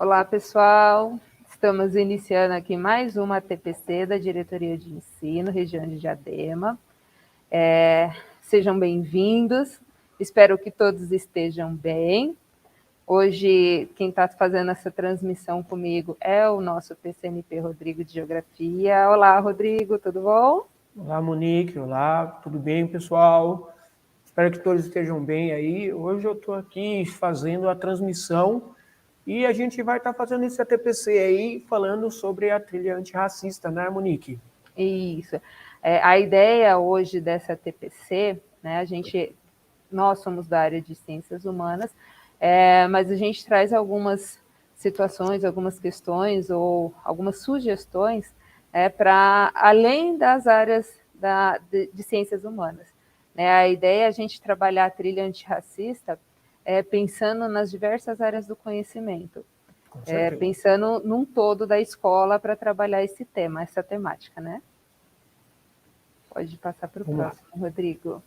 Olá, pessoal. Estamos iniciando aqui mais uma TPC da Diretoria de Ensino, região de Diadema. Sejam bem-vindos. Espero que todos estejam bem. Hoje, quem está fazendo essa transmissão comigo é o nosso PCNP Rodrigo de Geografia. Olá, Rodrigo, tudo bom? Olá, Monique. Olá, tudo bem, pessoal? Espero que todos estejam bem aí. Hoje eu estou aqui fazendo a transmissão e a gente vai estar fazendo esse ATPC aí, falando sobre a trilha antirracista, né, Monique? Isso. A ideia hoje dessa TPC, né, nós somos da área de Ciências Humanas, mas a gente traz algumas situações, algumas questões ou algumas sugestões para além das áreas de Ciências Humanas. Né? A ideia é a gente trabalhar a trilha antirracista pensando nas diversas áreas do conhecimento, pensando num todo da escola para trabalhar esse tema, essa temática, né? Pode passar para o próximo, Rodrigo.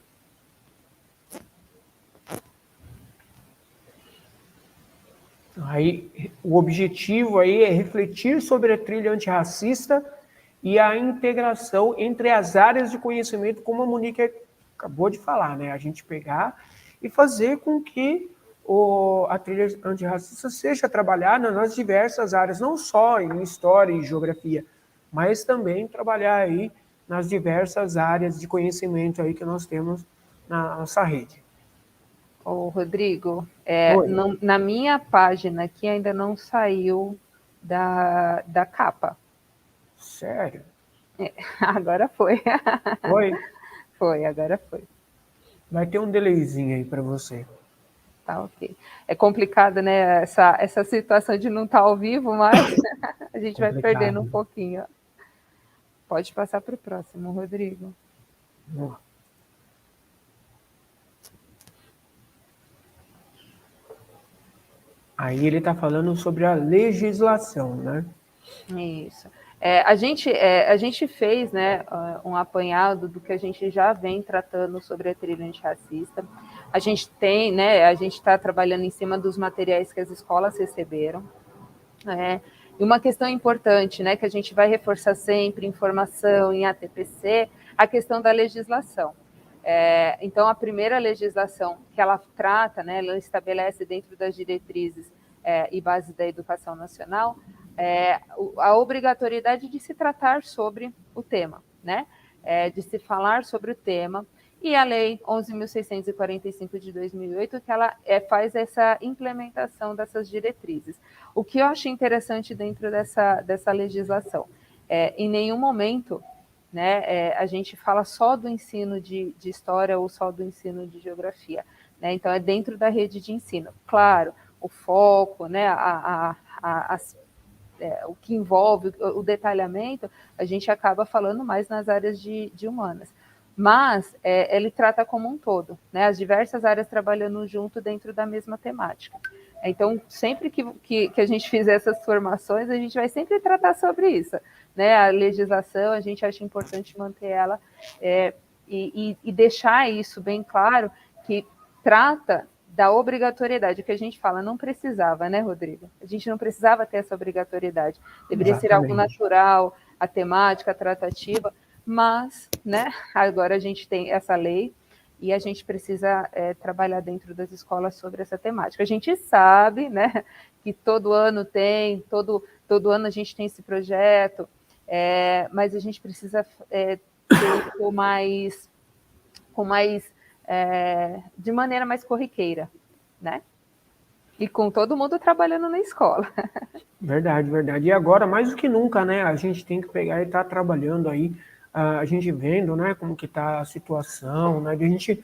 Aí, o objetivo aí é refletir sobre a trilha antirracista e a integração entre as áreas de conhecimento, como a Monique acabou de falar, né? A gente pegar e fazer com que a trilha antirracista seja trabalhada nas diversas áreas, não só em história e geografia, mas também trabalhar aí nas diversas áreas de conhecimento aí que nós temos na nossa rede. Ô, Rodrigo, na minha página aqui ainda não saiu da capa. Sério? Agora foi. Foi? Foi, agora foi. Vai ter um delayzinho aí para você. Tá, ok. É complicado, né, essa situação de não estar ao vivo, mas a gente vai perdendo um pouquinho. Pode passar para o próximo, Rodrigo. Vamos lá. Aí ele está falando sobre a legislação, né? Isso. A gente fez, né, um apanhado do que a gente já vem tratando sobre a trilha antirracista. A gente tem, né, a gente está trabalhando em cima dos materiais que as escolas receberam. E uma questão importante, né, que a gente vai reforçar sempre em formação, em ATPC, a questão da legislação. Então, a primeira legislação que ela trata, né, ela estabelece dentro das diretrizes e bases da educação nacional, a obrigatoriedade de se tratar sobre o tema, né, de se falar sobre o tema, e a Lei 11.645 de 2008, que ela faz essa implementação dessas diretrizes. O que eu acho interessante dentro dessa legislação, em nenhum momento, né, a gente fala só do ensino de história ou só do ensino de geografia, né? Então, é dentro da rede de ensino. Claro, o foco, né, o que envolve o detalhamento, a gente acaba falando mais nas áreas de humanas. Mas ele trata como um todo, né, as diversas áreas trabalhando junto dentro da mesma temática. Então, sempre que a gente fizer essas formações, a gente vai sempre tratar sobre isso, né? A legislação, a gente acha importante manter ela e deixar isso bem claro, que trata da obrigatoriedade, o que a gente fala, não precisava, né, Rodrigo? A gente não precisava ter essa obrigatoriedade. Deveria ser algo natural, a temática, a tratativa, mas, né, agora a gente tem essa lei e a gente precisa trabalhar dentro das escolas sobre essa temática. A gente sabe, né, que todo ano todo ano a gente tem esse projeto, mas a gente precisa ter de maneira mais corriqueira, né? E com todo mundo trabalhando na escola. Verdade, verdade. E agora, mais do que nunca, né, a gente tem que pegar e estar trabalhando aí, a gente vendo, né, como que está a situação, né, de a gente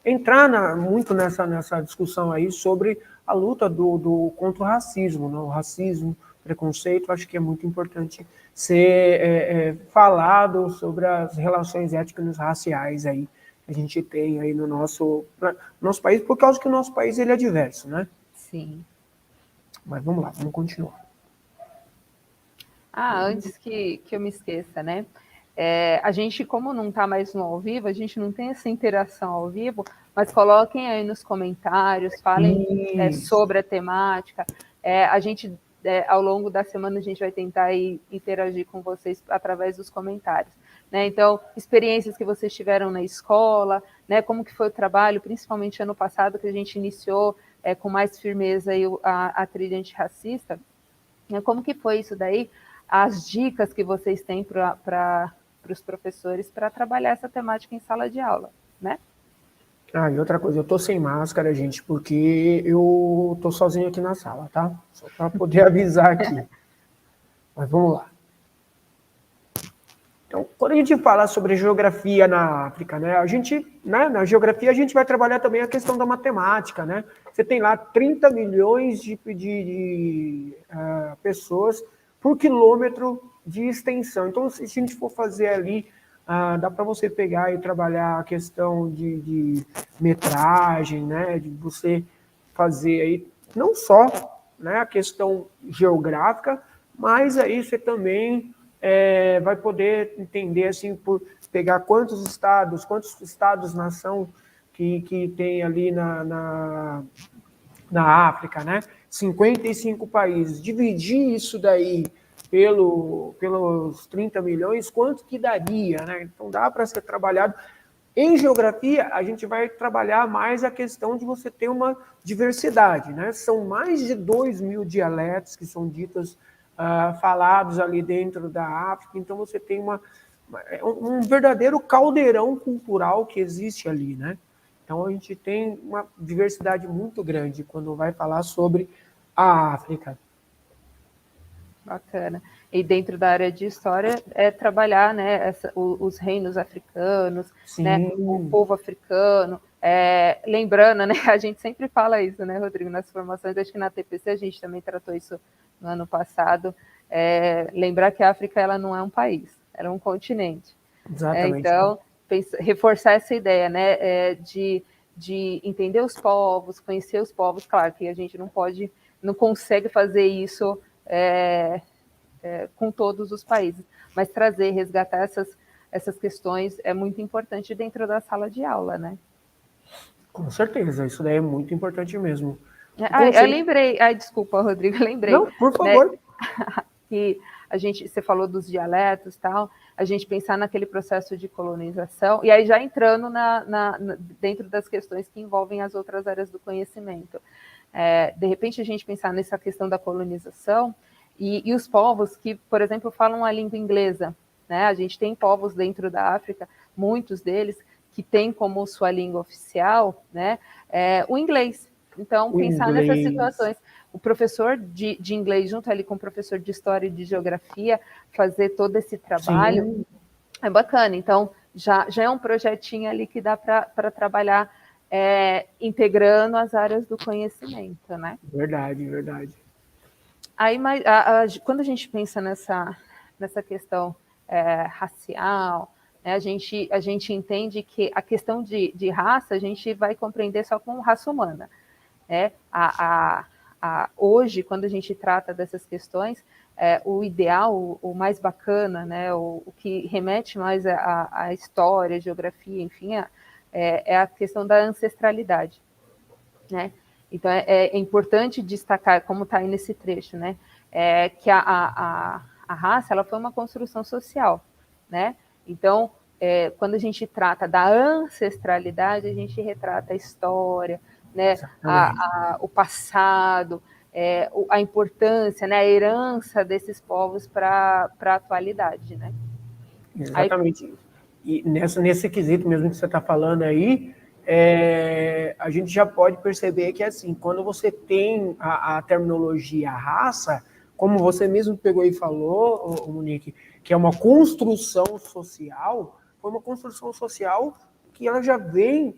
entrar muito nessa discussão aí sobre a luta contra o racismo, né, o racismo, preconceito, acho que é muito importante ser falado sobre as relações étnicas raciais aí que a gente tem aí no nosso país, por causa que o nosso país ele é diverso, né? Sim. Mas vamos lá, vamos continuar. Antes que eu me esqueça, né? A gente, como não está mais no ao vivo, a gente não tem essa interação ao vivo, mas coloquem aí nos comentários, falem sobre a temática. A gente ao longo da semana a gente vai tentar interagir com vocês através dos comentários. Né? Então, experiências que vocês tiveram na escola, né? Como que foi o trabalho, principalmente ano passado, que a gente iniciou com mais firmeza aí a trilha antirracista. Né? Como que foi isso daí? As dicas que vocês têm para os professores para trabalhar essa temática em sala de aula, né? Ah, e outra coisa, eu tô sem máscara, gente, porque eu tô sozinho aqui na sala, tá? Só para poder avisar aqui. Mas vamos lá. Então, quando a gente fala sobre geografia na África, né, a gente, né, na geografia a gente vai trabalhar também a questão da matemática, né? Você tem lá 30 milhões de pessoas por quilômetro de extensão. Então, se a gente for fazer ali, dá para você pegar e trabalhar a questão de metragem, né, de você fazer aí não só, né, a questão geográfica, mas aí você também vai poder entender, assim, por pegar quantos estados-nação que tem ali na África, né? 55 países. Dividir isso daí pelos 30 milhões, quanto que daria, né? Então dá para ser trabalhado. Em geografia, a gente vai trabalhar mais a questão de você ter uma diversidade, né? São mais de 2.000 dialetos que são ditos, falados ali dentro da África, então você tem um verdadeiro caldeirão cultural que existe ali, né? Então a gente tem uma diversidade muito grande quando vai falar sobre a África. Bacana. E dentro da área de história é trabalhar, né, os reinos africanos, né, o povo africano. Lembrando, né, a gente sempre fala isso, né, Rodrigo, nas formações, acho que na TPC a gente também tratou isso no ano passado, lembrar que a África ela não é um país, ela é um continente. Exatamente. Então, reforçar essa ideia, né, de entender os povos, conhecer os povos, claro que a gente não consegue fazer isso com todos os países, mas resgatar essas questões é muito importante dentro da sala de aula, né? Com certeza, isso daí é muito importante mesmo. Eu lembrei, desculpa, Rodrigo, eu lembrei. Não, por favor. Né, que você falou dos dialetos e tal, a gente pensar naquele processo de colonização, e aí já entrando dentro das questões que envolvem as outras áreas do conhecimento. De repente, a gente pensar nessa questão da colonização e os povos que, por exemplo, falam a língua inglesa. Né? A gente tem povos dentro da África, muitos deles, que têm como sua língua oficial, né, o inglês. Então, pensar nessas situações. O professor de inglês, junto ali com o professor de história e de geografia, fazer todo esse trabalho, sim, é bacana. Então, já é um projetinho ali que dá para trabalhar integrando as áreas do conhecimento, né? Verdade, verdade. Aí, quando a gente pensa nessa questão racial, né, a gente entende que a questão de raça a gente vai compreender só com raça humana. Né? Hoje, quando a gente trata dessas questões, o ideal, o mais bacana, né, o que remete mais à história, à geografia, enfim, é a questão da ancestralidade. Né? Então, é importante destacar, como está aí nesse trecho, né, que a raça ela foi uma construção social. Né? Então, quando a gente trata da ancestralidade, a gente retrata a história, né, o passado, a importância, né, a herança desses povos para a atualidade. Né? Exatamente. E nesse quesito mesmo que você está falando aí, a gente já pode perceber que, assim, quando você tem a terminologia raça, como você mesmo pegou e falou, Monique, que é uma construção social, foi uma construção social que ela já vem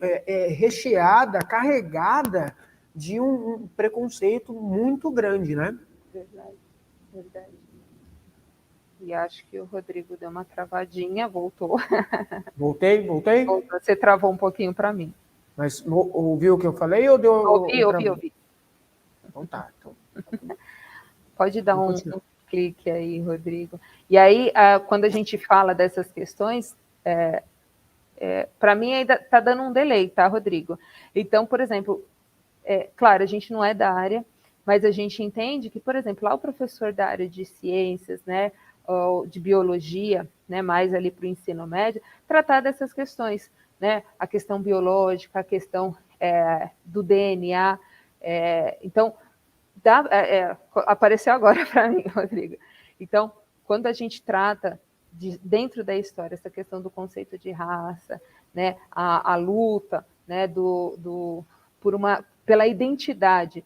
recheada, carregada de um preconceito muito grande, né? Verdade, verdade. E acho que o Rodrigo deu uma travadinha, voltou. Voltei? Voltou. Você travou um pouquinho para mim. Mas ouviu o que eu falei ou deu... Ouvi. Então tá. Então. Pode dar um clique aí, Rodrigo. E aí, quando a gente fala dessas questões, para mim ainda está dando um delay, tá, Rodrigo? Então, por exemplo, claro, a gente não é da área, mas a gente entende que, por exemplo, lá o professor da área de ciências, né, ou de biologia, né, mais ali para o ensino médio, tratar dessas questões, né, a questão biológica, a questão do DNA. Então, apareceu agora para mim, Rodrigo. Então, quando a gente trata dentro da história essa questão do conceito de raça, né, a luta, né, pela identidade,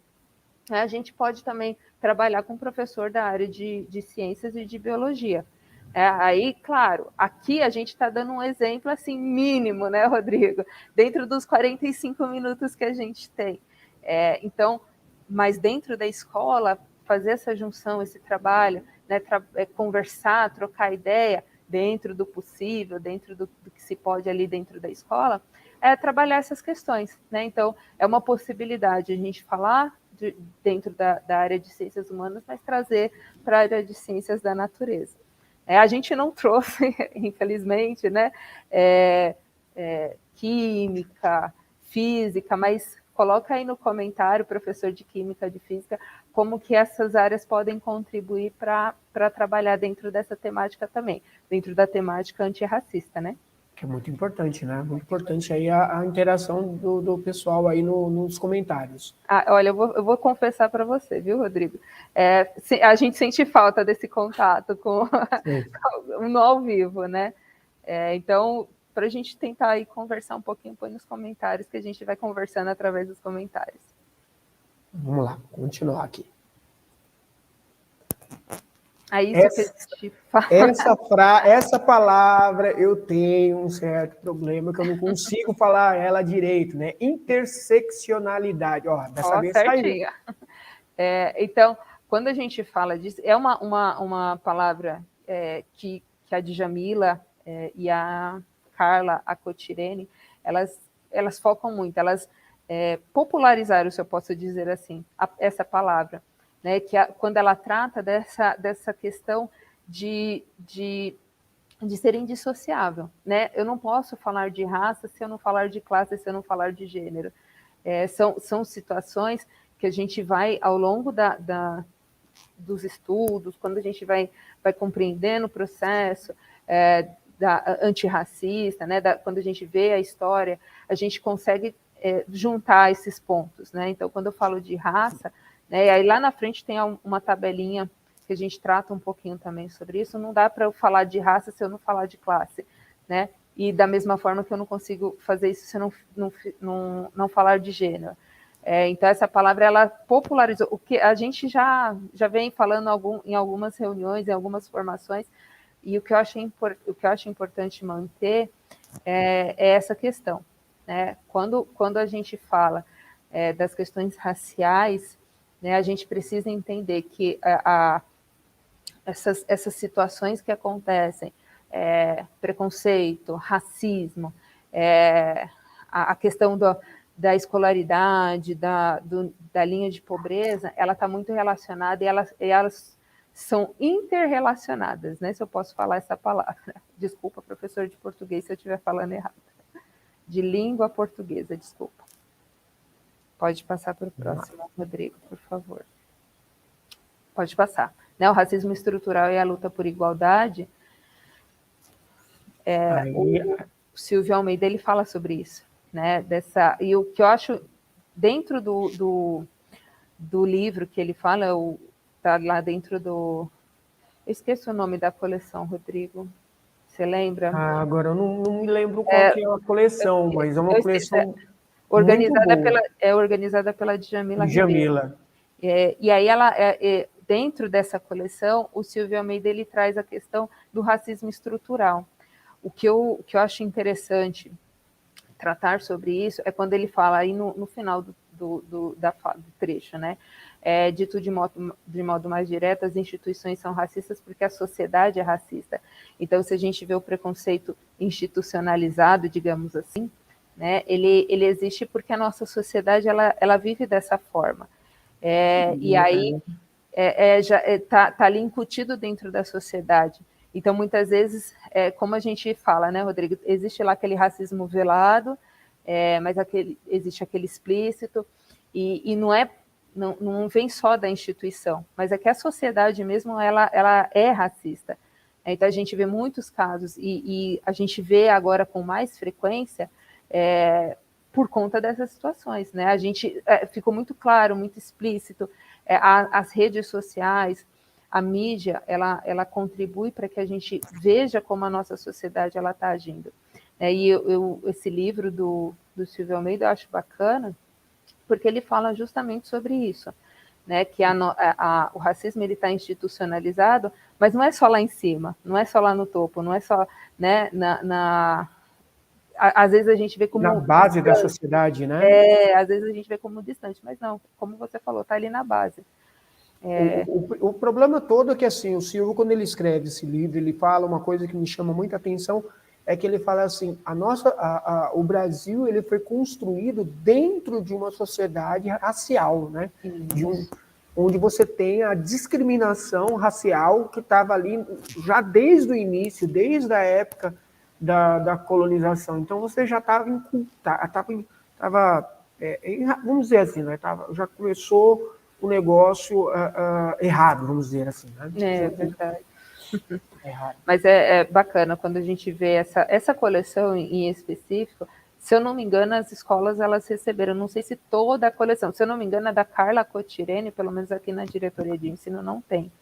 a gente pode também trabalhar com um professor da área de ciências e de biologia. Aí, claro, aqui a gente está dando um exemplo assim mínimo, né, Rodrigo? Dentro dos 45 minutos que a gente tem. Então, mas dentro da escola, fazer essa junção, esse trabalho, né, conversar, trocar ideia, dentro do possível, dentro do que se pode ali dentro da escola, trabalhar essas questões, né? Então, é uma possibilidade a gente falar dentro da área de ciências humanas, mas trazer para a área de ciências da natureza. A gente não trouxe, infelizmente, né, química, física, mas coloca aí no comentário, professor de química, de física, como que essas áreas podem contribuir para trabalhar dentro dessa temática também, dentro da temática antirracista, né? Que é muito importante, né? Muito importante aí a interação do pessoal aí nos comentários. Olha, eu vou confessar para você, viu, Rodrigo? A gente sente falta desse contato no ao vivo, né? Então, para a gente tentar aí conversar um pouquinho, põe nos comentários, que a gente vai conversando através dos comentários. Vamos lá, continuar aqui. Essa palavra eu tenho um certo problema que eu não consigo falar ela direito, né? Interseccionalidade. Ó, dessa vez certinho. Então, quando a gente fala disso, é uma palavra que a Djamila e a Carla Acotirene, elas focam muito, elas popularizaram, se eu posso dizer assim, essa palavra, né, quando ela trata dessa questão de ser indissociável, né? Eu não posso falar de raça se eu não falar de classe, se eu não falar de gênero. São situações que a gente vai, ao longo dos estudos, quando a gente vai compreendendo o processo antirracista, né, quando a gente vê a história, a gente consegue juntar esses pontos, né? Então, quando eu falo de raça, né, aí lá na frente tem uma tabelinha que a gente trata um pouquinho também sobre isso. Não dá para eu falar de raça se eu não falar de classe, né? E da mesma forma que eu não consigo fazer isso se eu não falar de gênero. Então, essa palavra, ela popularizou, o que a gente já vem falando em algumas reuniões, em algumas formações, e o que eu acho importante manter é essa questão, né? Quando a gente fala das questões raciais, né, a gente precisa entender que essas situações que acontecem, preconceito, racismo, a questão da escolaridade, da linha de pobreza, ela está muito relacionada e elas são interrelacionadas, né? Se eu posso falar essa palavra. Desculpa, professor de português, se eu estiver falando errado. De língua portuguesa, desculpa. Pode passar para o próximo, Rodrigo, por favor. Pode passar. Né, o racismo estrutural e a luta por igualdade, o Silvio Almeida, ele fala sobre isso, né? E o que eu acho, dentro do livro que ele fala, está lá dentro do... Eu esqueço o nome da coleção, Rodrigo. Você lembra? Agora eu não me lembro qual que é a coleção, mas é uma coleção organizada muito boa. Organizada pela Djamila Djamila. Ribeiro. E aí ela... dentro dessa coleção, o Silvio Almeida, ele traz a questão do racismo estrutural. O que eu acho interessante tratar sobre isso é quando ele fala aí no final do trecho, né? Dito de modo mais direto, as instituições são racistas porque a sociedade é racista. Então, se a gente vê o preconceito institucionalizado, digamos assim, né, ele existe porque a nossa sociedade ela vive dessa forma. E aí já está ali incutido dentro da sociedade. Então, muitas vezes, como a gente fala, né, Rodrigo, existe lá aquele racismo velado, mas existe aquele explícito, e não é não vem só da instituição, mas é que a sociedade mesmo, ela é racista. Então, a gente vê muitos casos, e a gente vê agora com mais frequência, por conta dessas situações, né? A gente ficou muito claro, muito explícito, as redes sociais, a mídia, ela contribui para que a gente veja como a nossa sociedade ela está agindo. E esse livro do Silvio Almeida eu acho bacana, porque ele fala justamente sobre isso, né? Que o racismo ele está institucionalizado, mas não é só lá em cima, não é só lá no topo, não é só, né, às vezes a gente vê como... Na base da sociedade, né? Às vezes a gente vê como distante, mas não, como você falou, está ali na base. O problema todo é que, assim, o Silvio, quando ele escreve esse livro, ele fala uma coisa que me chama muita atenção, é que ele fala assim, o Brasil ele foi construído dentro de uma sociedade racial, né? Onde você tem a discriminação racial que estava ali já desde o início, desde a época da colonização. Então você já estava vamos dizer assim, né? Já começou o negócio errado, vamos dizer assim. Né? É verdade. Mas é bacana quando a gente vê essa coleção em específico. Se eu não me engano, as escolas elas receberam, não sei se toda a coleção, se eu não me engano, é da Carla Cotirene, pelo menos aqui na diretoria de ensino não tem.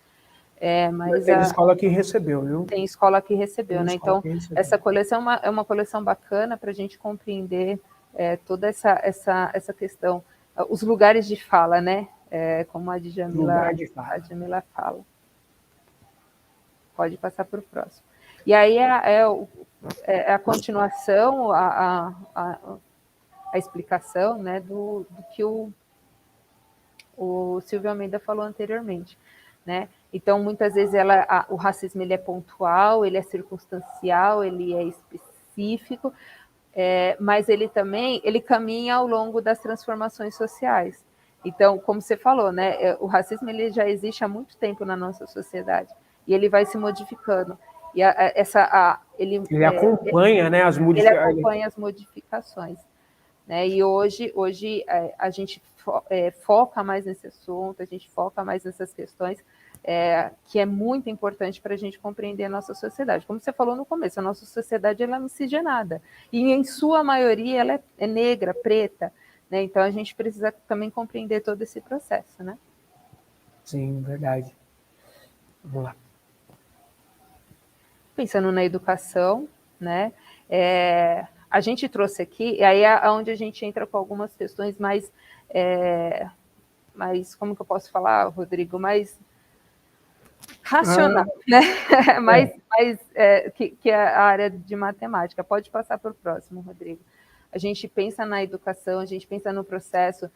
Mas tem escola que recebeu, viu? Tem escola que recebeu, né? Então, essa coleção é uma coleção bacana para a gente compreender toda essa questão, os lugares de fala, né? Como a Djamila fala. Pode passar para o próximo. E aí a continuação, a explicação, né, do que o Silvio Almeida falou anteriormente, né? Então, muitas vezes o racismo ele é pontual, ele é circunstancial, ele é específico, mas ele também caminha ao longo das transformações sociais. Então, como você falou, né, o racismo ele já existe há muito tempo na nossa sociedade e ele vai se modificando. E ele acompanha, né, as modificações. Ele acompanha as modificações. Né? E hoje a gente foca mais nesse assunto, a gente foca mais nessas questões, que é muito importante para a gente compreender a nossa sociedade. Como você falou no começo, a nossa sociedade ela é miscigenada, e em sua maioria ela é negra, preta, né? Então a gente precisa também compreender todo esse processo, né? Sim, verdade. Vamos lá. Pensando na educação, né? A gente trouxe aqui, e aí é onde a gente entra com algumas questões mais, como que eu posso falar, Rodrigo, mais racional, né? Que é a área de matemática. Pode passar para o próximo, Rodrigo. A gente pensa na educação, a gente pensa no processo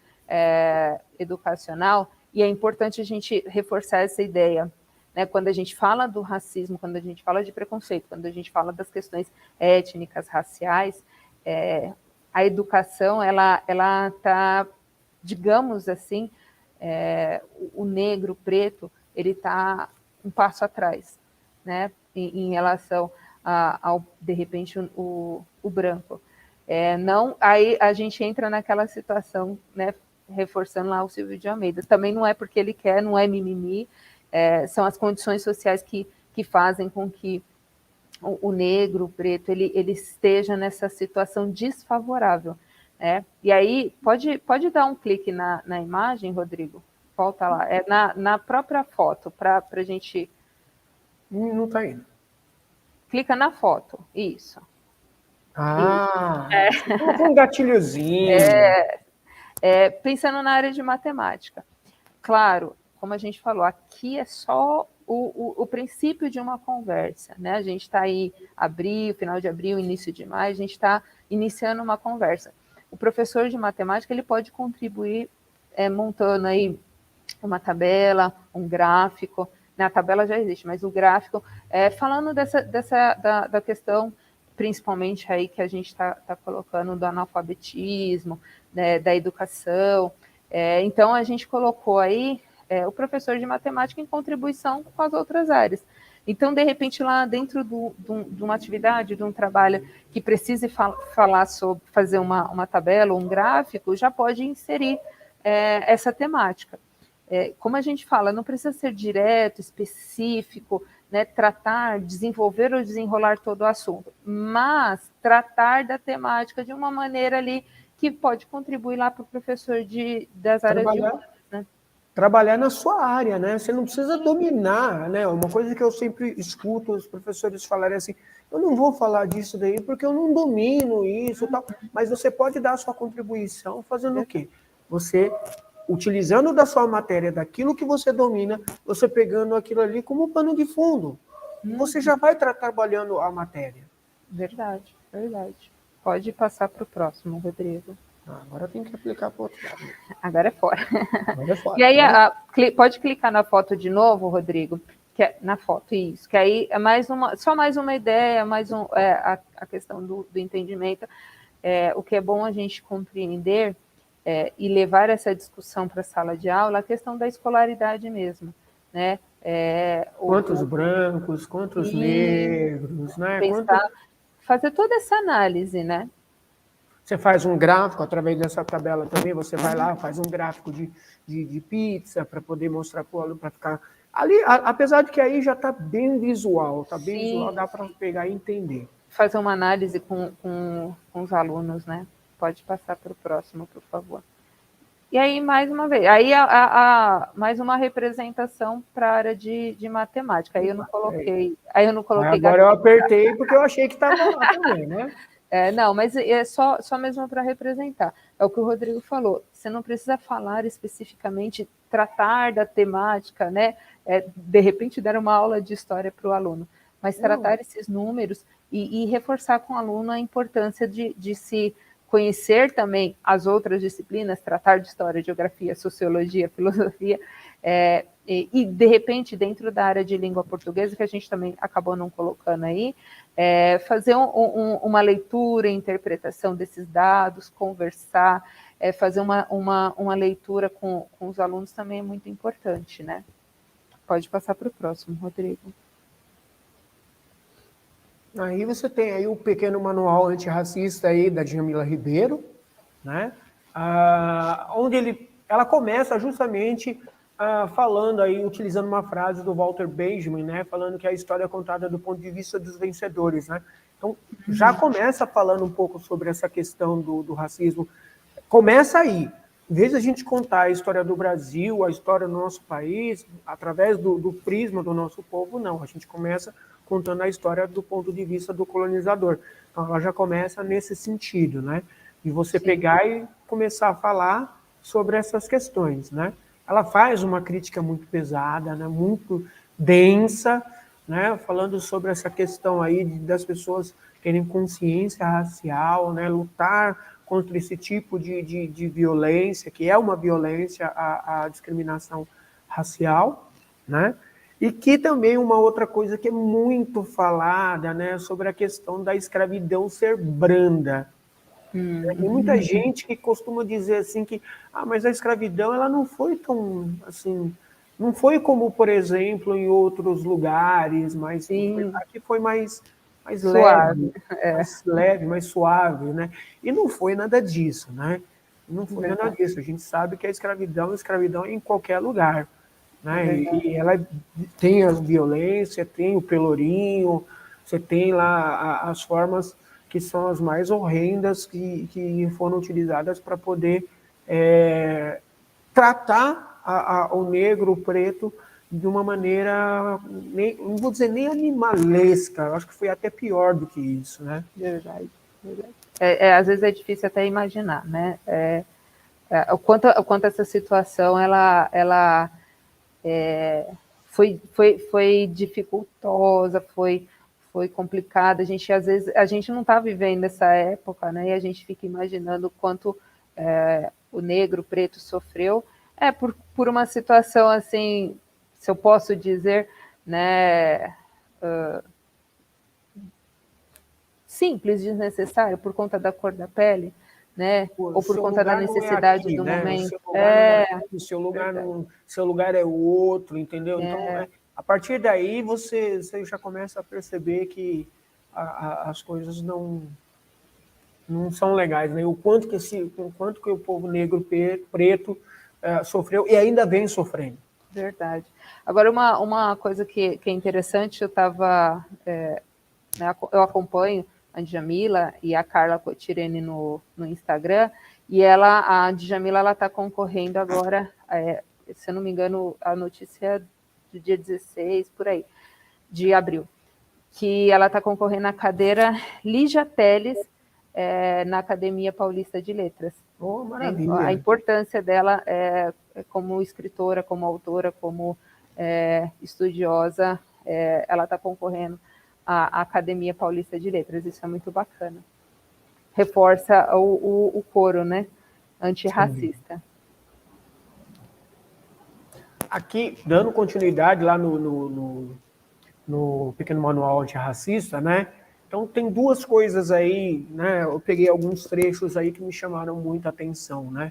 educacional, e é importante a gente reforçar essa ideia. Né, quando a gente fala do racismo, quando a gente fala de preconceito, quando a gente fala das questões étnicas, raciais, a educação, ela está, digamos assim, o negro, o preto, ele está um passo atrás, né, em relação ao, de repente, o branco. Não, aí a gente entra naquela situação, né, reforçando lá o Silvio de Almeida. Também não é porque ele quer, não é mimimi, são as condições sociais que fazem com que o negro, o preto, ele esteja nessa situação desfavorável. Né? E aí, pode dar um clique na imagem, Rodrigo? Volta lá. Na própria foto, para a gente... Não está indo. Clica na foto, isso. Com um gatilhozinho. Pensando na área de matemática. Claro, como a gente falou, aqui é só o princípio de uma conversa, né? A gente está aí final de abril, início de maio, a gente está iniciando uma conversa. O professor de matemática ele pode contribuir montando aí uma tabela, um gráfico, né? A tabela já existe, mas o gráfico, falando da questão, principalmente aí que a gente está colocando do analfabetismo, né, da educação. Então, a gente colocou aí o professor de matemática em contribuição com as outras áreas. Então, de repente, lá dentro de uma atividade, de um trabalho que precise falar sobre, fazer uma tabela ou um gráfico, já pode inserir essa temática. Como a gente fala, não precisa ser direto, específico, né, tratar, desenvolver ou desenrolar todo o assunto, mas tratar da temática de uma maneira ali que pode contribuir lá para o professor das áreas de humanas, né? Trabalhar na sua área, né? Você não precisa dominar, né? Uma coisa que eu sempre escuto os professores falarem assim, eu não vou falar disso daí porque eu não domino isso e tal, mas você pode dar a sua contribuição fazendo o quê? Você, utilizando da sua matéria, daquilo que você domina, você pegando aquilo ali como pano de fundo. Você já vai estar trabalhando a matéria. Verdade, verdade. Pode passar para o próximo, Rodrigo. Agora tem que aplicar para o outro lado. Agora é fora. Agora é fora. E aí, pode clicar na foto de novo, Rodrigo, na foto, isso, que aí é só mais uma ideia, a questão do entendimento. O que é bom a gente compreender e levar essa discussão para a sala de aula, a questão da escolaridade mesmo, né? Quantos brancos, quantos negros, né? Fazer toda essa análise, né? Você faz um gráfico, através dessa tabela também, você vai lá, faz um gráfico de pizza para poder mostrar para o aluno, para ficar... Ali, apesar de que aí já está bem visual, dá para pegar e entender. Fazer uma análise com os alunos, né? Pode passar para o próximo, por favor. E aí, mais uma vez, mais uma representação para a área de matemática. Aí eu não coloquei. Agora eu apertei porque eu achei que estava lá também, né? Não, mas é só mesmo para representar. É o que o Rodrigo falou. Você não precisa falar especificamente, tratar da temática, né? De repente dar uma aula de história para o aluno, mas tratar esses números e reforçar com o aluno a importância de se conhecer também as outras disciplinas, tratar de história, geografia, sociologia, filosofia, e de repente, dentro da área de língua portuguesa, que a gente também acabou não colocando aí, fazer uma leitura e interpretação desses dados, conversar, fazer uma leitura com os alunos também é muito importante, né? Pode passar para o próximo, Rodrigo. Aí você tem aí o pequeno manual antirracista aí da Djamila Ribeiro, né? Onde ela começa justamente falando aí, utilizando uma frase do Walter Benjamin, né? Falando que a história é contada do ponto de vista dos vencedores, né? Então, já começa falando um pouco sobre essa questão do racismo. Começa aí. Em vez de a gente contar a história do Brasil, a história do nosso país, através do prisma do nosso povo, não. A gente começa contando a história do ponto de vista do colonizador. Então, ela já começa nesse sentido, né? De você pegar e começar a falar sobre essas questões, né? Ela faz uma crítica muito pesada, né? Muito densa, né? Falando sobre essa questão aí das pessoas terem consciência racial, né? Lutar contra esse tipo de violência, que é uma violência a discriminação racial, né? E que também uma outra coisa que é muito falada, né, sobre a questão da escravidão ser branda. Tem muita gente que costuma dizer assim que, mas a escravidão ela não foi tão assim, não foi como, por exemplo, em outros lugares, mas aqui foi mais suave, leve, mais suave, né? E não foi nada disso, né? Não foi nada disso. A gente sabe que a escravidão é em qualquer lugar, né? E ela tem a violência, tem o pelourinho, você tem lá as formas que são as mais horrendas que foram utilizadas para poder tratar o negro, o preto, de uma maneira, não vou dizer nem animalesca, eu acho que foi até pior do que isso, né? Verdade, verdade. Às vezes é difícil até imaginar, né? O quanto essa situação ela foi dificultosa, foi complicada. Às vezes a gente não está vivendo essa época, né? E a gente fica imaginando o quanto o negro, o preto sofreu, por uma situação assim, se eu posso dizer, né, simples, desnecessário, por conta da cor da pele, né? Ou por conta da necessidade do momento. Seu lugar é outro, entendeu? Então, a partir daí, você já começa a perceber que as coisas não não são legais, né? O quanto que o povo negro preto sofreu e ainda vem sofrendo. Verdade. Agora, uma coisa que é interessante, eu acompanho a Djamila e a Carla Cotirene no Instagram, e a Djamila está concorrendo agora, se eu não me engano, a notícia é do dia 16, por aí, de abril, que ela está concorrendo à cadeira Lígia Teles, na Academia Paulista de Letras. Oh, maravilha. A importância dela como escritora, como autora, como estudiosa, ela está concorrendo à Academia Paulista de Letras. Isso é muito bacana. Reforça o coro, né, antirracista. Sim. Aqui, dando continuidade lá no Pequeno Manual Antirracista, né? Então, tem duas coisas aí, né? Eu peguei alguns trechos aí que me chamaram muita atenção, né?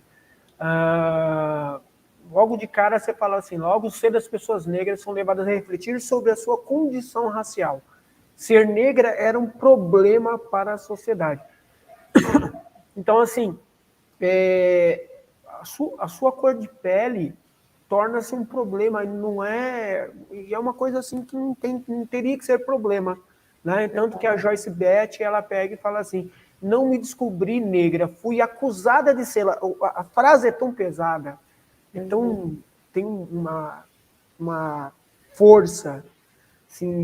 Logo de cara, você fala assim, logo cedo as pessoas negras são levadas a refletir sobre a sua condição racial. Ser negra era um problema para a sociedade. Então, assim, a sua cor de pele torna-se um problema, não é... E é uma coisa assim que não teria que ser problema, né? Tanto que a Joyce Beth, ela pega e fala assim, não me descobri negra, fui acusada de ser... A frase é tão pesada, então tem uma força assim,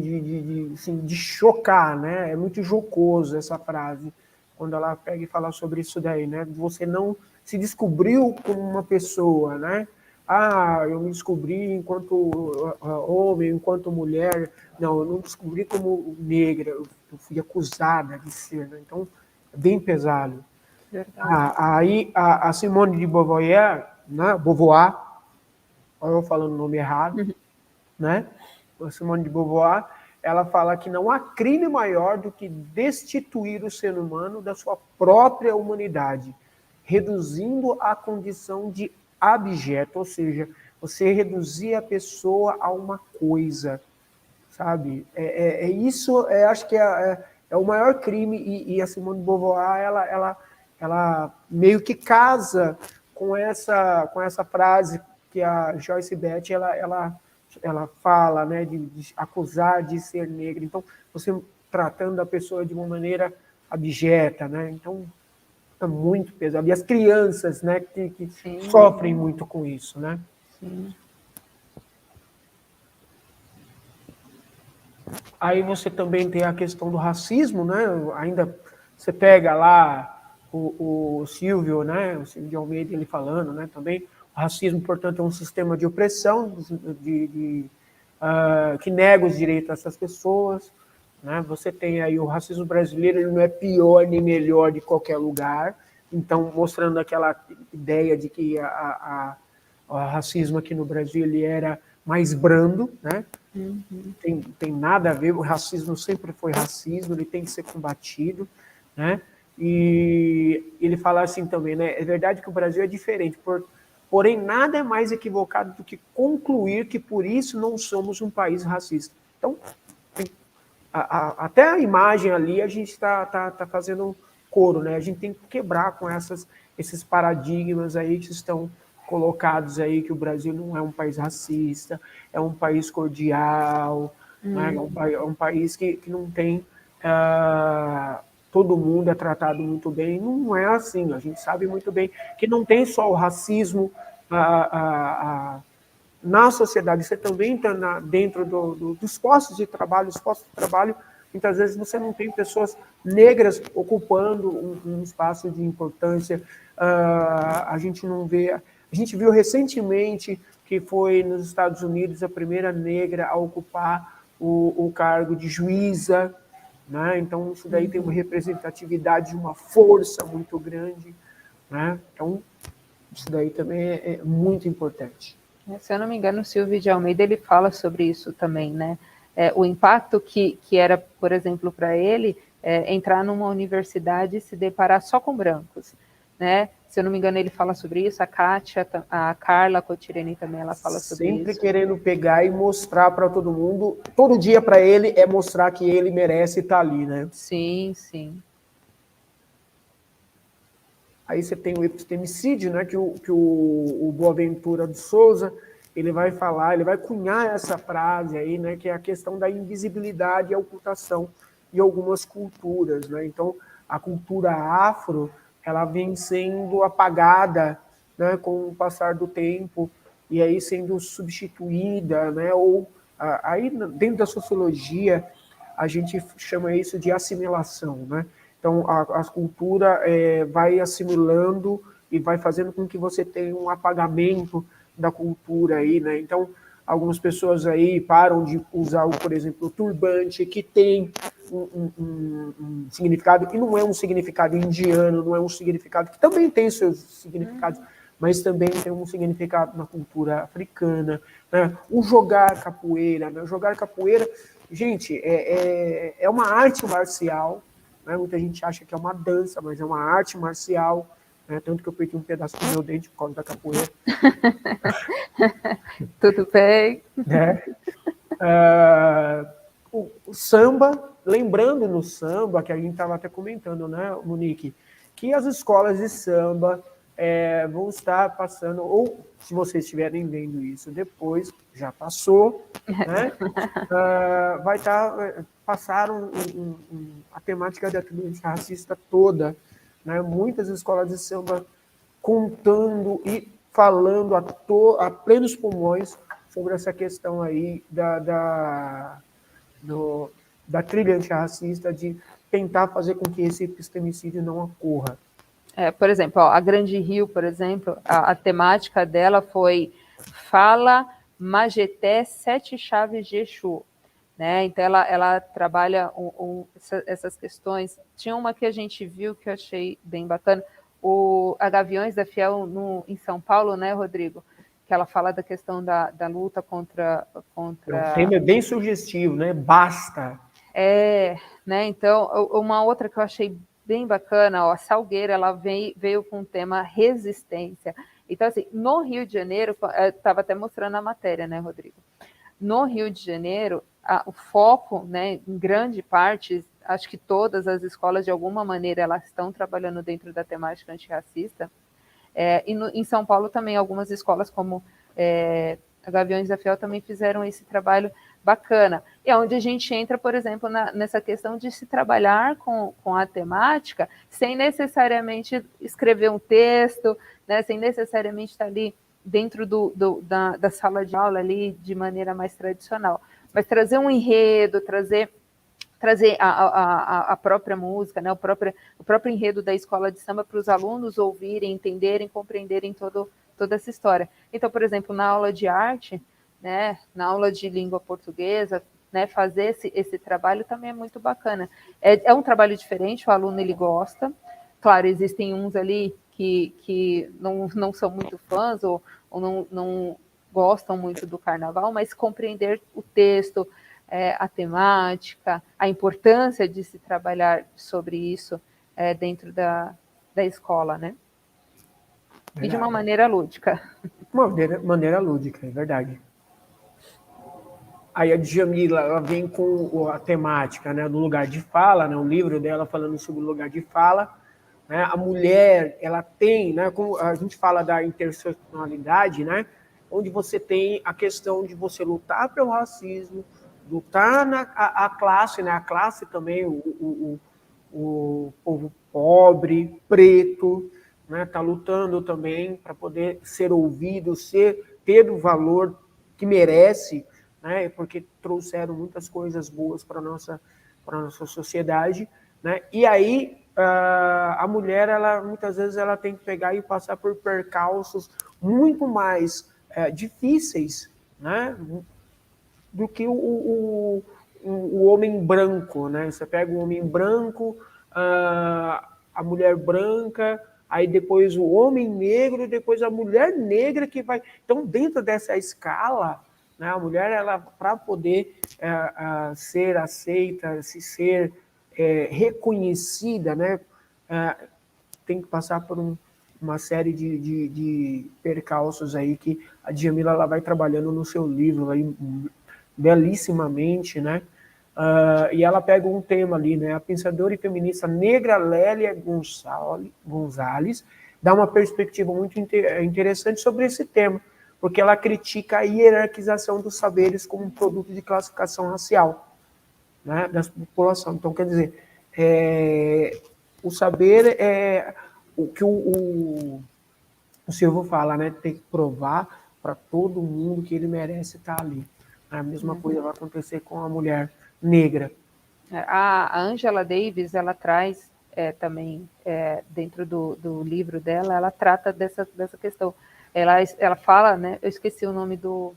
de chocar, né? É muito jocoso essa frase, quando ela pega e fala sobre isso daí, né? Você não se descobriu como uma pessoa, né? Eu me descobri enquanto homem, enquanto mulher. Não, eu não descobri como negra, eu fui acusada de ser, né? Então, é bem pesado. Aí a Simone de Beauvoir, né? Beauvoir, olha eu falando o nome errado, né? A Simone de Beauvoir, ela fala que não há crime maior do que destituir o ser humano da sua própria humanidade, reduzindo a condição de abjeto, ou seja, você reduzir a pessoa a uma coisa, sabe? Isso, acho que é o maior crime, e a Simone de Beauvoir, ela meio que casa com essa frase que a Joyce Beth, ela fala, né, de acusar de ser negra. Então, você tratando a pessoa de uma maneira abjeta, né? Então, é muito pesado. E as crianças, né, que sofrem muito com isso, né? Sim. Aí você também tem a questão do racismo, né? Ainda você pega lá o Silvio, né? O Silvio de Almeida, ele falando, né? Também o racismo, portanto, é um sistema de opressão que nega os direitos dessas pessoas, né? Você tem aí o racismo brasileiro, ele não é pior nem melhor de qualquer lugar. Então, mostrando aquela ideia de que o racismo aqui no Brasil ele era mais brando, né? Tem nada a ver, o racismo sempre foi racismo, ele tem que ser combatido, né? E ele fala assim também, né? É verdade que o Brasil é diferente, porém nada é mais equivocado do que concluir que por isso não somos um país racista. Então, até a imagem ali a gente está fazendo coro, né? A gente tem que quebrar com esses paradigmas aí que estão colocados aí, que o Brasil não é um país racista, é um país cordial, né? É um país que não tem... todo mundo é tratado muito bem. Não é assim, a gente sabe muito bem que não tem só o racismo na sociedade, você também está dentro dos postos de trabalho. Os postos de trabalho, muitas vezes você não tem pessoas negras ocupando um espaço de importância. A gente não vê... A gente viu recentemente que foi nos Estados Unidos a primeira negra a ocupar o cargo de juíza, né? Então, isso daí tem uma representatividade, uma força muito grande, né? Então, isso daí também é muito importante. Se eu não me engano, o Silvio de Almeida, ele fala sobre isso também, né? O impacto que era, por exemplo, para ele, entrar numa universidade e se deparar só com brancos, né? Se eu não me engano, ele fala sobre isso, a Kátia, a Carla Cotirene também, ela fala sobre isso. Sempre querendo pegar e mostrar para todo mundo, todo dia para ele é mostrar que ele merece estar ali, né? Sim, sim. Aí você tem o epistemicídio, né, que o Boaventura de Souza, ele vai falar, ele vai cunhar essa frase aí, né, que é a questão da invisibilidade e a ocultação de algumas culturas, né? Então, a cultura afro, ela vem sendo apagada, né, com o passar do tempo, e aí sendo substituída, né, ou aí dentro da sociologia a gente chama isso de assimilação, né? Então a cultura vai assimilando e vai fazendo com que você tenha um apagamento da cultura aí, né? Então algumas pessoas aí param de usar, por exemplo, o turbante, que tem um significado, que não é um significado indiano, não é um significado que também tem seus significados, mas também tem um significado na cultura africana, né? O jogar capoeira, né? O jogar capoeira, gente, é uma arte marcial, né? Muita gente acha que é uma dança, mas é uma arte marcial, né? Tanto que eu perdi um pedaço do meu dente por causa da capoeira. Tudo bem? Né? O samba, lembrando no samba, que a gente estava até comentando, né, Monique, que as escolas de samba vão estar passando, ou se vocês estiverem vendo isso depois, já passou, né, vai estar, passaram a temática da tendência racista toda, né, muitas escolas de samba contando e falando a plenos pulmões sobre essa questão aí da trilha antirracista, de tentar fazer com que esse epistemicídio não ocorra. Por exemplo, ó, a Grande Rio, por exemplo, a temática dela foi Fala Majeté Sete Chaves de Exu. Né? Então, ela trabalha essas questões. Tinha uma que a gente viu que eu achei bem bacana, a Gaviões da Fiel em São Paulo, né, Rodrigo? Que ela fala da questão da luta contra... O tema é bem sugestivo, né? Basta. Né? Então, uma outra que eu achei bem bacana, ó, a Salgueira, ela veio com o tema resistência. Então, assim, no Rio de Janeiro, estava até mostrando a matéria, né, Rodrigo? No Rio de Janeiro, o foco, né, em grande parte, acho que todas as escolas, de alguma maneira, elas estão trabalhando dentro da temática antirracista. Em São Paulo também, algumas escolas, como a Gaviões da Fiel, também fizeram esse trabalho bacana. E é onde a gente entra, por exemplo, nessa questão de se trabalhar com a temática sem necessariamente escrever um texto, né, sem necessariamente estar ali dentro da sala de aula ali de maneira mais tradicional. Mas trazer um enredo, trazer a própria música, né, o próprio enredo da escola de samba para os alunos ouvirem, entenderem, compreenderem toda essa história. Então, por exemplo, na aula de arte, né, na aula de língua portuguesa, né, fazer esse trabalho também é muito bacana. É um trabalho diferente, o aluno ele gosta. Claro, existem uns ali que não são muito fãs ou não gostam muito do carnaval, mas compreender o texto, a temática, a importância de se trabalhar sobre isso dentro da escola, né? Verdade. E de uma maneira lúdica. Uma maneira lúdica, é verdade. Aí a Djamila, ela vem com a temática, né, do lugar de fala, né, o livro dela falando sobre o lugar de fala, né, a mulher, ela tem, né, como a gente fala da interseccionalidade, né, onde você tem a questão de você lutar pelo racismo, lutar a classe, né, a classe também, o povo pobre, preto, né, tá lutando também para poder ser ouvido, ter o valor que merece, né, porque trouxeram muitas coisas boas para a nossa sociedade, né, e aí a mulher, ela, muitas vezes, ela tem que pegar e passar por percalços muito mais difíceis, né, do que o homem branco, né, você pega o homem branco, a mulher branca, aí depois o homem negro, depois a mulher negra que vai... Então, dentro dessa escala, né, a mulher, ela, para poder ser aceita, ser reconhecida, né, tem que passar por uma série de percalços aí que a Djamila ela vai trabalhando no seu livro aí, belíssimamente, né? e ela pega um tema ali, né? A pensadora e feminista negra Lélia Gonzalez dá uma perspectiva muito interessante sobre esse tema, porque ela critica a hierarquização dos saberes como um produto de classificação racial, né, da população. Então, quer dizer, o saber é o que o Silvio fala, né? Tem que provar para todo mundo que ele merece estar ali. A mesma coisa vai acontecer com a mulher negra. A Angela Davis, ela traz também, dentro do livro dela, ela trata dessa questão. Ela fala, né? Eu esqueci o nome do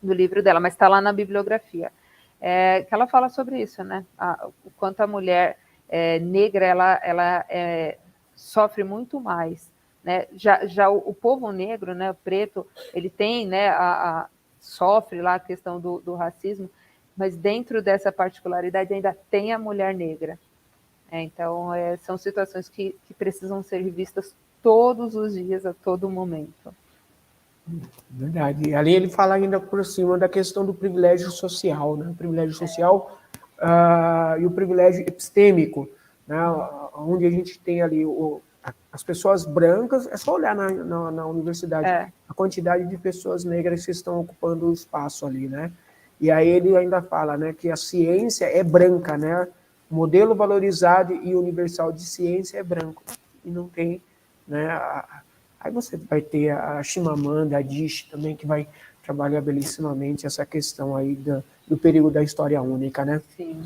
livro dela, mas está lá na bibliografia. Que ela fala sobre isso, né? O quanto a mulher negra ela sofre muito mais, né? Já o povo negro, né, o preto, ele tem, né, sofre lá a questão do racismo, mas dentro dessa particularidade ainda tem a mulher negra. Então, são situações que precisam ser vistas todos os dias, a todo momento. Verdade. Ali ele fala ainda por cima da questão do privilégio social, né? O privilégio social e o privilégio epistêmico, né? Onde a gente tem ali as pessoas brancas, é só olhar na universidade, a quantidade de pessoas negras que estão ocupando o espaço ali, né? E aí ele ainda fala, né, que a ciência é branca, né? O modelo valorizado e universal de ciência é branco. E não tem, né? Aí você vai ter a Chimamanda Adichie também, que vai trabalhar belíssimamente essa questão aí do perigo da história única, né? Sim.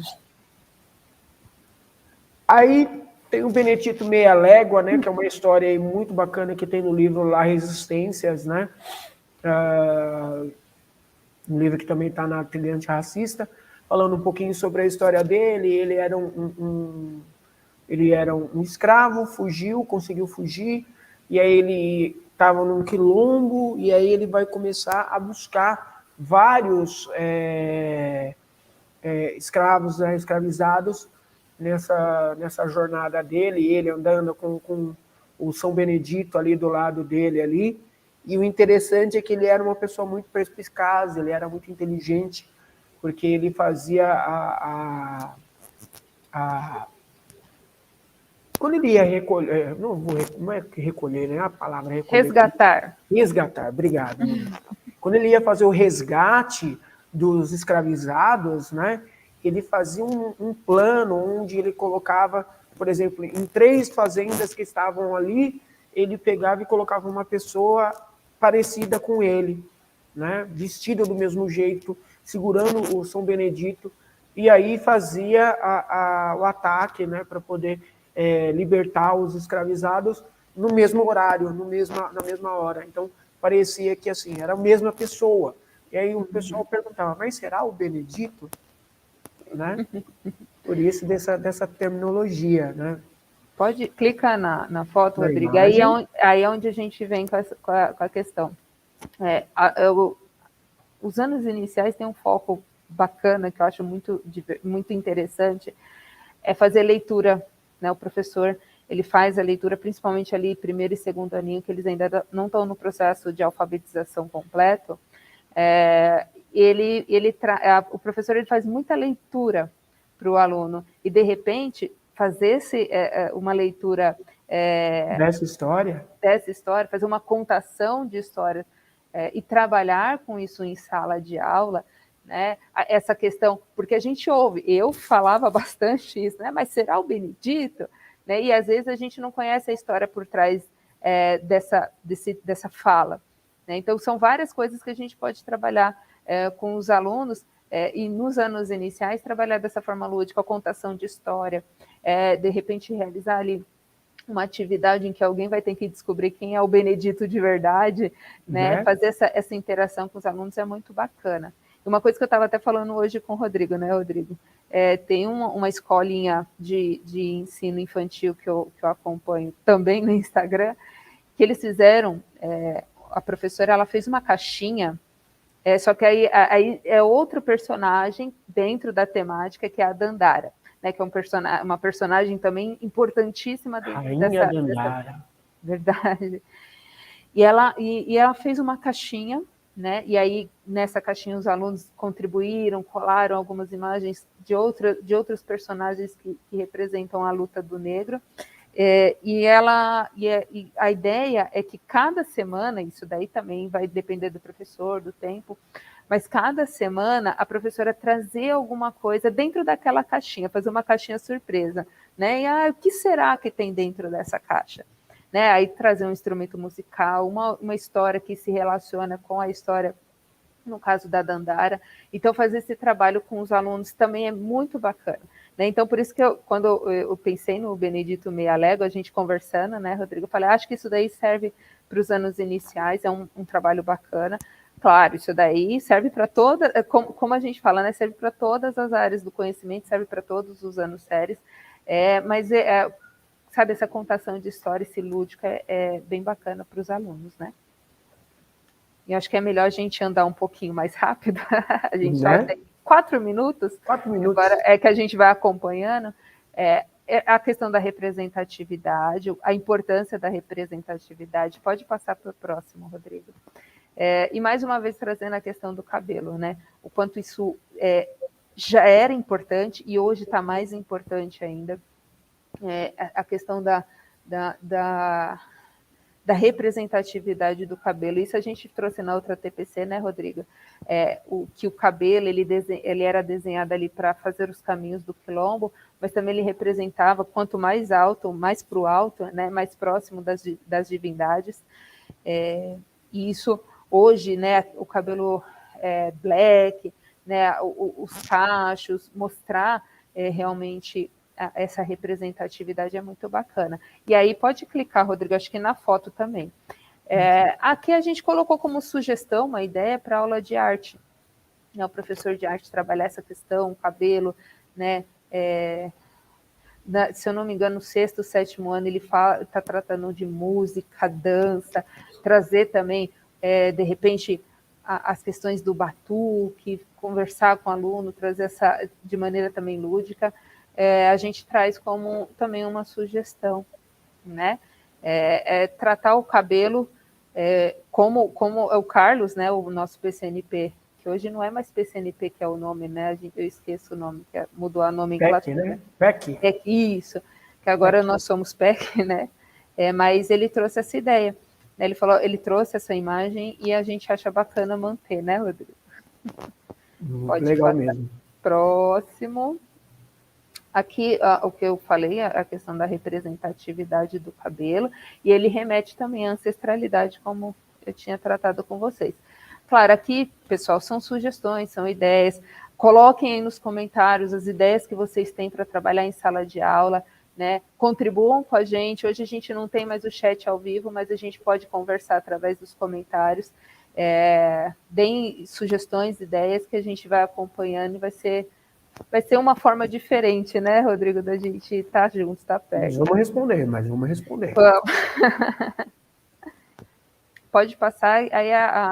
Aí tem o Benedito Meia Légua, né, que é uma história aí muito bacana que tem no livro lá, Resistências, né? Um livro que também está na trilha antirracista, falando um pouquinho sobre a história dele. Ele era um escravo, conseguiu fugir, e aí ele estava num quilombo, e aí ele vai começar a buscar vários escravos, né, escravizados nessa jornada dele, ele andando com o São Benedito ali do lado dele ali. E o interessante é que ele era uma pessoa muito perspicaz, ele era muito inteligente, porque ele fazia quando ele ia recolher, não é recolher, né? A palavra recolher. Resgatar, obrigado. Quando ele ia fazer o resgate dos escravizados, né? Ele fazia um plano onde ele colocava, por exemplo, em 3 fazendas que estavam ali, ele pegava e colocava uma pessoa parecida com ele, né? Vestida do mesmo jeito, segurando o São Benedito, e aí fazia o ataque, né, para poder libertar os escravizados no mesmo horário, na mesma hora. Então, parecia que assim, era a mesma pessoa. E aí o pessoal perguntava, mas será o Benedito? Né? Por isso dessa terminologia, né? Pode clicar na foto, Rodrigo. Aí é onde a gente vem com a questão. Os anos iniciais têm um foco bacana, que eu acho muito interessante, é fazer leitura, né? O professor, ele faz a leitura, principalmente ali, primeiro e segundo aninho, que eles ainda não estão no processo de alfabetização completo. O professor, ele faz muita leitura para o aluno, e de repente fazer uma leitura dessa história, fazer uma contação de histórias e trabalhar com isso em sala de aula, né? Essa questão, porque a gente ouve, eu falava bastante isso, né? Mas será o Benedito? Né? E às vezes a gente não conhece a história por trás dessa fala. Né? Então são várias coisas que a gente pode trabalhar com os alunos, e nos anos iniciais trabalhar dessa forma lúdica, a contação de história, de repente realizar ali uma atividade em que alguém vai ter que descobrir quem é o Benedito de verdade, né? Fazer essa interação com os alunos é muito bacana. E uma coisa que eu estava até falando hoje com o Rodrigo, né, Rodrigo? Tem uma escolinha de ensino infantil que eu acompanho também no Instagram, que eles fizeram, a professora, ela fez uma caixinha, só que aí é outro personagem dentro da temática, que é a Dandara, né, que é uma personagem também importantíssima Rainha Dandara. Verdade. E ela fez uma caixinha, né? E aí, nessa caixinha, os alunos contribuíram, colaram algumas imagens de outros personagens que representam a luta do negro. E a ideia é que cada semana, isso daí também vai depender do professor, do tempo, mas cada semana a professora trazer alguma coisa dentro daquela caixinha, fazer uma caixinha surpresa, né? E o que será que tem dentro dessa caixa? Né? Aí trazer um instrumento musical, uma história que se relaciona com a história, no caso da Dandara. Então, fazer esse trabalho com os alunos também é muito bacana. Né? Então, por isso que quando eu pensei no Benedito Meia Légua, a gente conversando, né, Rodrigo, eu falei, acho que isso daí serve para os anos iniciais, é um trabalho bacana. Claro, isso daí serve para toda, como a gente fala, né, serve para todas as áreas do conhecimento, serve para todos os anos séries, mas sabe, essa contação de história, esse lúdico é bem bacana para os alunos, né? E acho que é melhor a gente andar um pouquinho mais rápido, a gente só tem 4 minutos, 4 minutos. agora é que a gente vai acompanhando, a questão da representatividade, a importância da representatividade. Pode passar para o próximo, Rodrigo. E mais uma vez trazendo a questão do cabelo, né? O quanto isso já era importante e hoje está mais importante ainda. A questão da representatividade do cabelo. Isso a gente trouxe na outra TPC, né, Rodrigo? Que o cabelo ele era desenhado ali para fazer os caminhos do quilombo, mas também ele representava, quanto mais alto, mais para o alto, né, mais próximo das divindades. E isso, hoje, né, o cabelo black, né, os cachos, mostrar realmente essa representatividade é muito bacana. E aí pode clicar, Rodrigo, acho que na foto também. Aqui a gente colocou como sugestão uma ideia para aula de arte. O professor de arte trabalhar essa questão, o cabelo, né? Se eu não me engano, no 6º, 7º ano, ele está tratando de música, dança, trazer também, de repente, as questões do batuque, conversar com o aluno, trazer essa de maneira também lúdica. A gente traz como também uma sugestão, né? Tratar o cabelo como é o Carlos, né? O nosso PCNP, que hoje não é mais PCNP, que é o nome, né? Eu esqueço o nome, que mudou a nomenclatura. PEC, né? PEC. Isso, que agora PEC. nós somos PEC, né? Mas ele trouxe essa ideia. Ele trouxe essa imagem e a gente acha bacana manter, né, Rodrigo? Pode Legal passar. mesmo. Próximo. Aqui, o que eu falei, a questão da representatividade do cabelo, e ele remete também à ancestralidade, como eu tinha tratado com vocês. Claro, aqui, pessoal, são sugestões, são ideias. Coloquem aí nos comentários as ideias que vocês têm para trabalhar em sala de aula, né? Contribuam com a gente. Hoje a gente não tem mais o chat ao vivo, mas a gente pode conversar através dos comentários. Deem sugestões, ideias que a gente vai acompanhando e vai ser uma forma diferente, né, Rodrigo, da gente estar junto, estar perto. Mas vamos responder. Vamos. Pode passar, aí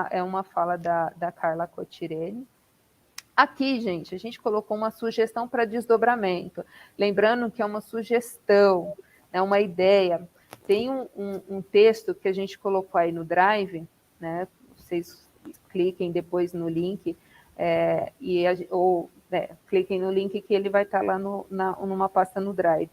é uma fala da Carla Cotirene. Aqui, gente, a gente colocou uma sugestão para desdobramento. Lembrando que é uma sugestão, é uma ideia. Tem um texto que a gente colocou aí no Drive, né? Vocês cliquem depois no link, cliquem no link que ele vai estar lá numa pasta no Drive.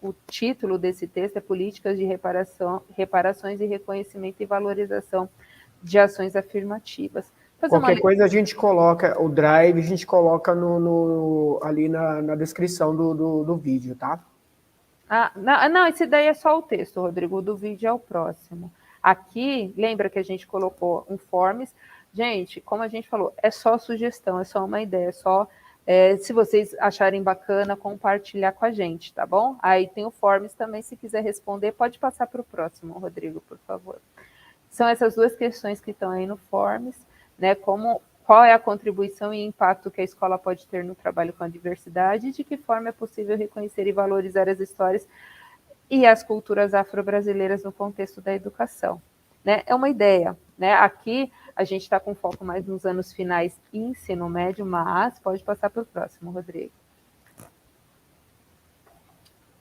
O título desse texto é Políticas de Reparações e Reconhecimento e Valorização de Ações Afirmativas. Qualquer coisa a gente coloca, o Drive a gente coloca ali na descrição do vídeo, tá? Não, esse daí é só o texto, Rodrigo, do vídeo é o próximo. Aqui, lembra que a gente colocou um forms. Gente, como a gente falou, é só sugestão, é só uma ideia, é só... se vocês acharem bacana, compartilhar com a gente, tá bom? Aí tem o forms também, se quiser responder, pode passar para o próximo, Rodrigo, por favor. São essas duas questões que estão aí no forms, né? Qual é a contribuição e impacto que a escola pode ter no trabalho com a diversidade e de que forma é possível reconhecer e valorizar as histórias e as culturas afro-brasileiras no contexto da educação. Né? É uma ideia. Né? Aqui a gente está com foco mais nos anos finais e ensino médio, mas pode passar para o próximo, Rodrigo.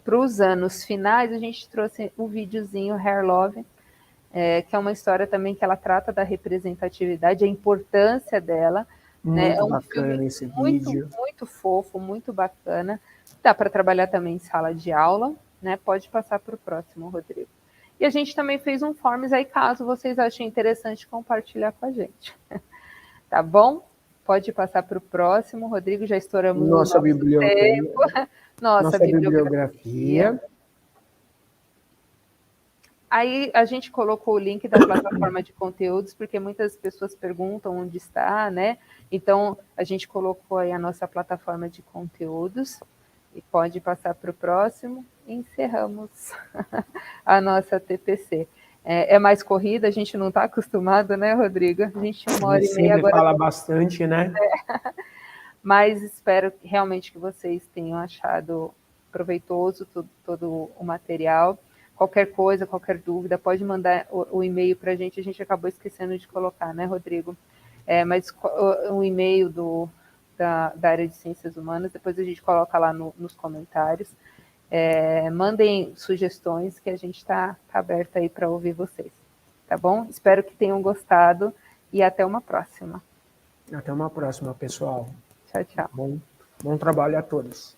Para os anos finais, a gente trouxe um videozinho, Hair Love, que é uma história também que ela trata da representatividade, a importância dela. Né? É um filme esse muito, vídeo. muito fofo, muito bacana. Dá para trabalhar também em sala de aula, né? Pode passar para o próximo, Rodrigo. E a gente também fez um forms aí, caso vocês achem interessante compartilhar com a gente. Tá bom? Pode passar para o próximo, Rodrigo, já estouramos o nosso tempo. Nossa bibliografia. Aí a gente colocou o link da plataforma de conteúdos, porque muitas pessoas perguntam onde está, né? Então, a gente colocou aí a nossa plataforma de conteúdos, e pode passar para o próximo, e encerramos a nossa TPC. É mais corrida, a gente não está acostumado, né, Rodrigo? A gente tinha 1h30 agora. Fala bastante, né? Mas espero realmente que vocês tenham achado proveitoso todo o material. Qualquer coisa, qualquer dúvida, pode mandar o e-mail para a gente acabou esquecendo de colocar, né, Rodrigo? Mas o e-mail da área de Ciências Humanas, depois a gente coloca lá nos comentários. Mandem sugestões, que a gente está aberta aí para ouvir vocês, tá bom? Espero que tenham gostado e até uma próxima. Até uma próxima, pessoal. Tchau, tchau. Bom trabalho a todos.